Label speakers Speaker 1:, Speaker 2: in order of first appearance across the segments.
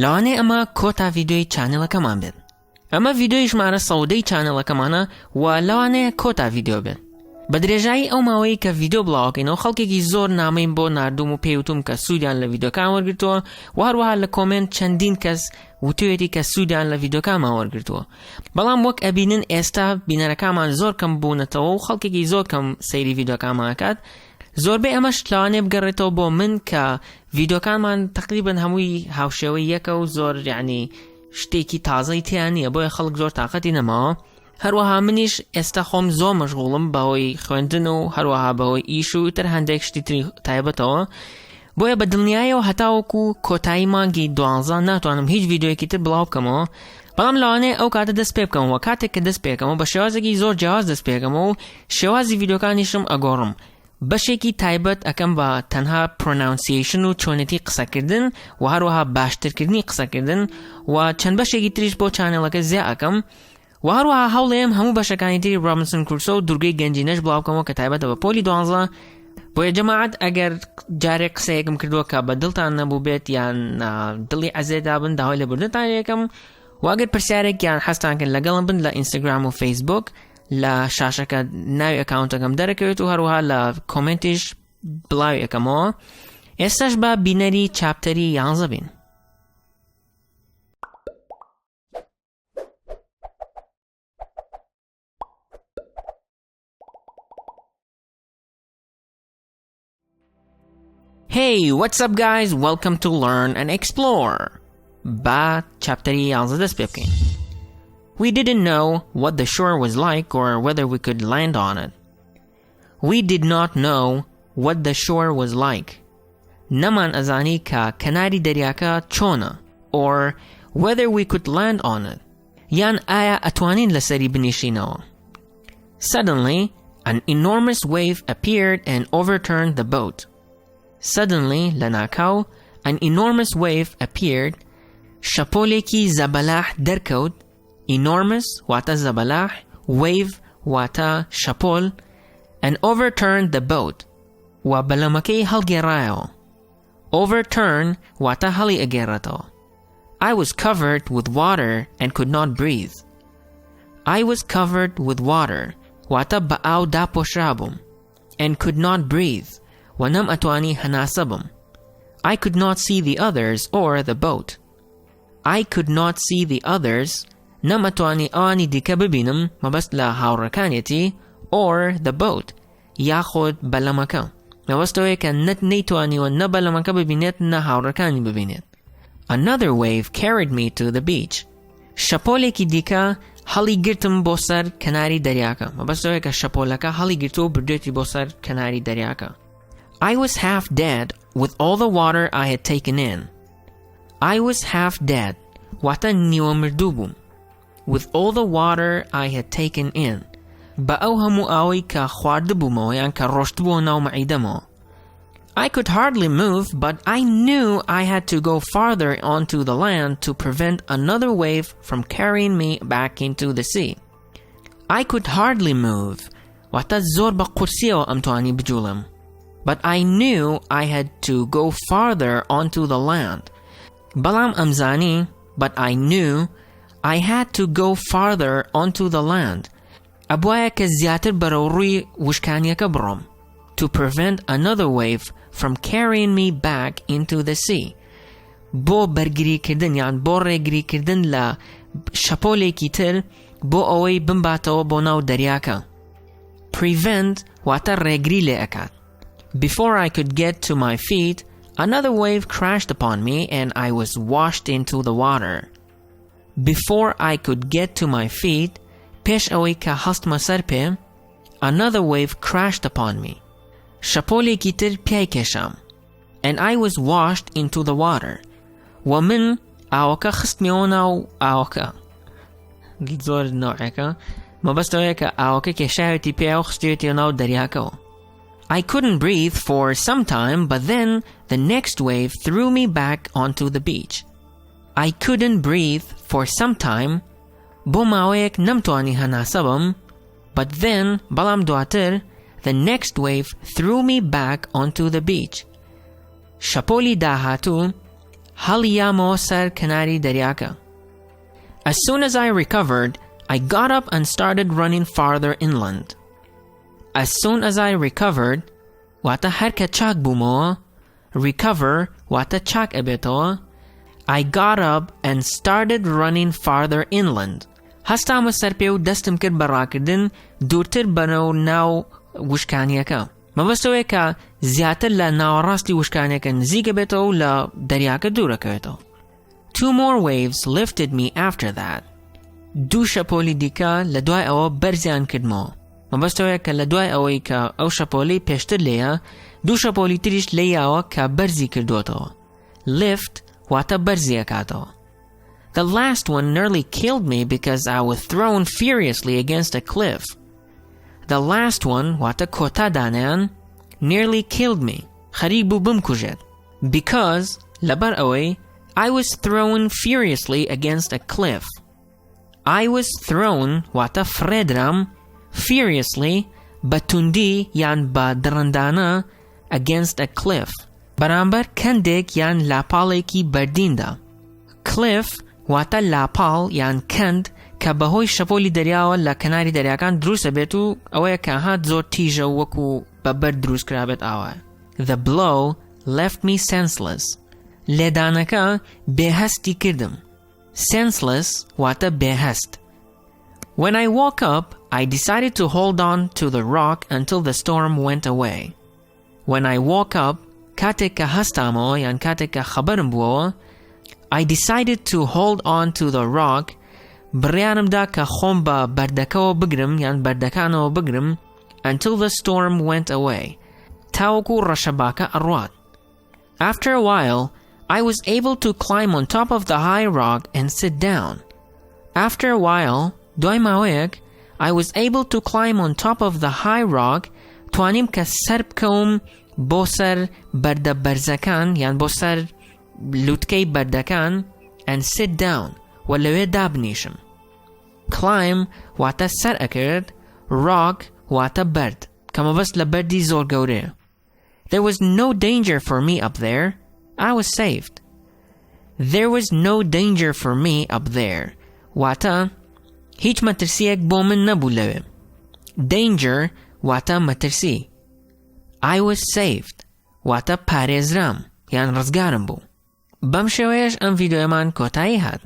Speaker 1: لەوانەیە ئەمە کۆتا ڤیدیۆی چانێڵەکەمان بێت. ئەمە ڤیدیۆی ژمارە سەودەی چانێڵەکەمانە و لەوانەیە کۆتا ڤیدیۆ بێت. بە درێژایی ئەو ماوەی کە ڤیدیۆ بڵاوکەینەوە خەڵکێکی زۆر نامەیم بۆ ناردوم و پێوتم کە سوودیان لە ڤیدیۆکان وەرگرتووە و هەروەها لە کۆمنت چەندین کەس وتوێتی کە سوودیان لە ڤیدیۆکانمان وەرگرتووە. بەڵام وەک ئەبینن ئێستا بینەرەکانمان زۆر کەم بوونەتەوە و خەڵکێکی زۆر کەم سەیری ڤیدیۆکانمان ئەکات. زۆربەی ئەمەش لەوانەیە بگەڕێتەوە بۆ من کە ڤیدیۆکانمان تقریباً هەمووی هاوشێوەی یەکە و زۆر یعنی شتێکی تازەی تیان نییە، بۆیە خەڵک زۆر تاقەتی نەماوە. هەروەها منیش ئێستا خۆم زۆر مەشغوڵم بەهۆی خوێندن و هەروەها بەهۆی ئیش و تر هەندێک شتی تری تایبەتەوە، بۆیە بە دڵنیاییەوە هەتاوەکو کۆتایی مانگی 12 ناتوانم هیچ ڤیدیۆیەکی تر بڵاو بکەمەوە. بەڵام لەوانەیە ئەو کاتە دەست پێ بکەمەوە. کاتێک کە دەست پێکەمەوە بە شێوازێکی زۆر جیاواز دەست پێکەمەوە و شێوازی ڤیدیۆکانیشم ئەگۆڕم. بەشێکی تایبەت ئەەکەم بە تەنها پرۆناونسیشن و چۆنێتی قسەکردن و هەروەها باشترکردنی قسەکردن و چەند بەشێکی تریش بۆ چانێڵەکە زیاد ئەەکەم و هەروەها هەوڵێم هەموو بەشەکانی تری ڕابنسن کروسۆ و دوورگەی گەنجینەش بڵاو بکەمەوە کە تایبەتە بە پۆلی 12. بۆیە جەماعەت ئەگەر جارێک قسەیەکم کردووە کە بە دڵتان نەبوو بێت یان دڵی عەزێدا بن داوای لەبوردنتان یەکەم و ئەگەر پرسیارێکیان هەستان کرد لەگەڵم بن لە ئینستاگرام و فەیسبووک لە شاشەکە ناوی ئەکاونتەکەم دەرەکەوێت و هەروەها لە کۆمنتیش بڵاوی یەکەمەوە. ئێستاش بە بینەری چاپتەری 11 بین. Hey, what's up guys? Welcome to Learn and Explore. Ba chapteri 11 dest pê bikên. We didn't know what the shore was like or whether we could land on it. We did not know what the shore was like. Naman azani ka kanari deryaka chona or whether we could land on it. Yan aya atwanin lasari binishinawa. Suddenly, an enormous wave appeared and overturned the boat. Suddenly, lanakaw, an enormous wave appeared. Shapoleki zabalah derkaut. Enormous wata zabalah, wave wata shapol, and overturned the boat. Wa balamaki halgerayo. Overturn wata hali agerato. I was covered with water and could not breathe. I was covered with water wata ba'aw daposhabum and could not breathe. Wanam atwani hanasabum. I could not see the others or the boat. I could not see the others. Nam atwani ani dika bibinam mabas la hawrakanyati or the boat. Yakhod balamaka. Mabastoye kan net netwani wa na balamaka bibinet na hawrakani bibinet. Another wave carried me to the beach. Shapole ki dika hali girtum bosar kanari daryaka. Mabastoye ka shapolaka hali girtu burdeti bosar kanari daryaka. I was half dead with all the water I had taken in. I was half dead. Wata niwamirdubum. With all the water I had taken in. Ba'awhamu awi ka khwardubumo yan ka roshtubo naw ma'idamo. I could hardly move, but I knew I had to go farther onto the land to prevent another wave from carrying me back into the sea. I could hardly move. Wata zorba qursio amtuani bijulam. But I knew I had to go farther onto the land. Balam amzani, but I knew I had to go farther onto the land. Abwaya ka ziyatir barawri wushkaniya kabram to prevent another wave from carrying me back into the sea. Bo bargiri kirden yan bo regiri kirden la shapole kitir bo away bimbato bo naw daryaka. Prevent wata regri le akat. Before I could get to my feet, another wave crashed upon me and I was washed into the water. Before I could get to my feet, pesh away ka hast masarpe, another wave crashed upon me. Shapoli kitir piaikesham, and I was washed into the water. Wamin awaka khistmionaw awaka. Gizor no'aka. Mabastoyaka awaka keshayati piaw khistionaw daryaka. I couldn't breathe for some time, but then the next wave threw me back onto the beach. I couldn't breathe for some time. Bomawek namtuani hanasabam, but then balam duatir, the next wave threw me back onto the beach. Shapoli dahatu, هەڵیامەوە سەر کەناری دەریاکە. As soon as I recovered, I got up and started running farther inland. As soon as I recovered, واتە هەر کە چاک بوومەوە، recover واتە چاک ئەبێتەوە، I got up and started running farther inland. هەستامە سەر پێ و دەستم کرد بە ڕاکردن دوورتر بەنەو ناو وشکانیەکە. مەبەستەوەیە کە زیاتر لە ناوەڕاستی وشکانیەکە نزیکە بێتەوە و لە دەریاکە دوورەکەوێتەوە. 2 more waves lifted me after that. دوو شەپۆلی دیکە لە دوای ئەوە بەرزیان کردمەوە. مەبەستەوەیە کە لە دوای ئەوەی کە ئەو شەپۆلەی پێشتر لێیە، دوو شەپۆلی تریش لێیاوە کە بەرزی کردوتەوە. lift واتە بەرزی ئەکاتەوە. The last one nearly killed me because I was thrown furiously against a cliff. The last one واتە کۆتا دانیان nearly killed me. خەریک بوو بمکوژێت. Because لەبەر ئەوەی I was thrown furiously against a cliff. I was thrown واتە فرێدرام furiously بەتوندی یان بە دڕندانە against a cliff. بەرامبەر کەندێک یان لاپاڵێکی بەردیندا. cliff واتە لاپاڵ یان کەند کە بەهۆی شەپۆلی دەریاوە لە کەناری دەریاکان دروستە بێت و ئەوەیە کە هات زۆر تیژە وەکو بەبەر دروست کرابێت ئاوە. The blow left me senseless. لێدانەکە بێهەستی کردم. Senseless واتە بێهەست. When I woke up, I decided to hold on to the rock until the storm went away. When I woke up, کاتێک کە هەستامەوە یان کاتێک کە خەبەرم بووەوە، I decided to hold on to the rock. بڕیارمدا کە خۆم بە بەردەکەوە بگرم یان بەردەکانەوە بگرم until the storm went away. تاوەکو ڕەشەباکە ئەڕوات. After a while, I was able to climb on top of the high rock and sit down. After a while, دوای ماوەیەک, I was able to climb on top of the high rock. توانیم کە سەر بکەوم بۆ سەر بەردە بەرزەکان یان بۆ سەر لووتکەی بەردەکان and sit down و لەوێ دابنیشم. Climb واتە سەر ئەکرد، rock واتە بەرد کە مەبەست لە بەردی زۆر گەورەیە. There was no danger for me up there. I was saved. There was no danger for me up there. واتە هیچ مەترسیەک بۆ من نەبوو لەوێ. Danger واتە مەترسی. I was saved واتە پارێزرام یان ڕزگارم بوو. بەم شێوەیەش ئەم ڤیدیۆمان کۆتایی هات.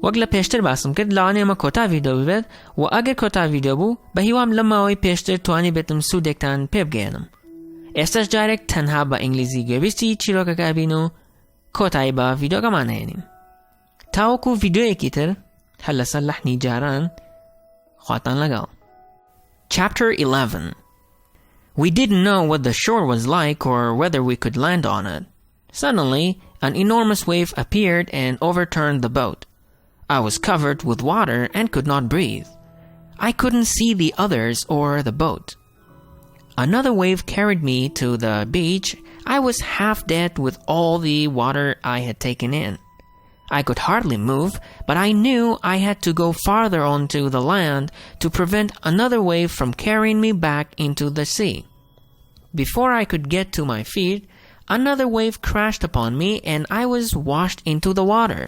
Speaker 1: وەک لە پێشتر باسم کرد لەوانەیە ئێمە کۆتا ڤیدیۆ ببێت و ئەگەر کۆتا ڤیدیۆ بوو بە هیوام لە ماوەی پێشتر توانی بێتم سوودێکتان پێ بگەێنم. ئێستاش جارێک تەنها بە ئینگلیزی گوێبیستی چیرۆکەکە بین و کۆتایی بە ڤیدیۆگەمان هێنین. تاوەکو ڤیدیۆیەکی تر هەر لەسەر لەحنی جاران خواتان لەگەڵ. Chapter 11. We didn't know what the shore was like or whether we could land on it. Suddenly, an enormous wave appeared and overturned the boat. I was covered with water and could not breathe. I couldn't see the others or the boat. Another wave carried me to the beach. I was half dead with all the water I had taken in. I could hardly move, but I knew I had to go farther onto the land to prevent another wave from carrying me back into the sea. Before I could get to my feet, another wave crashed upon me and I was washed into the water.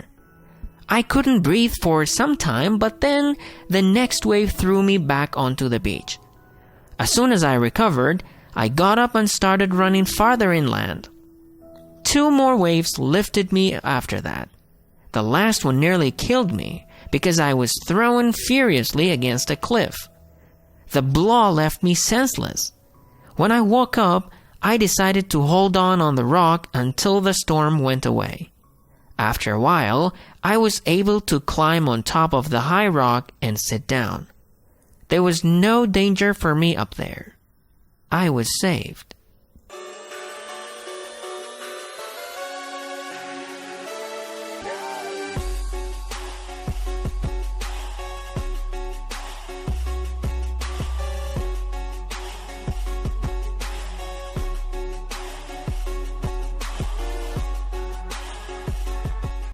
Speaker 1: I couldn't breathe for some time, but then the next wave threw me back onto the beach. As soon as I recovered, I got up and started running farther inland. 2 more waves lifted me after that. The last one nearly killed me because I was thrown furiously against a cliff. The blow left me senseless. When I woke up, I decided to hold on the rock until the storm went away. After a while, I was able to climb on top of the high rock and sit down. There was no danger for me up there. I was saved.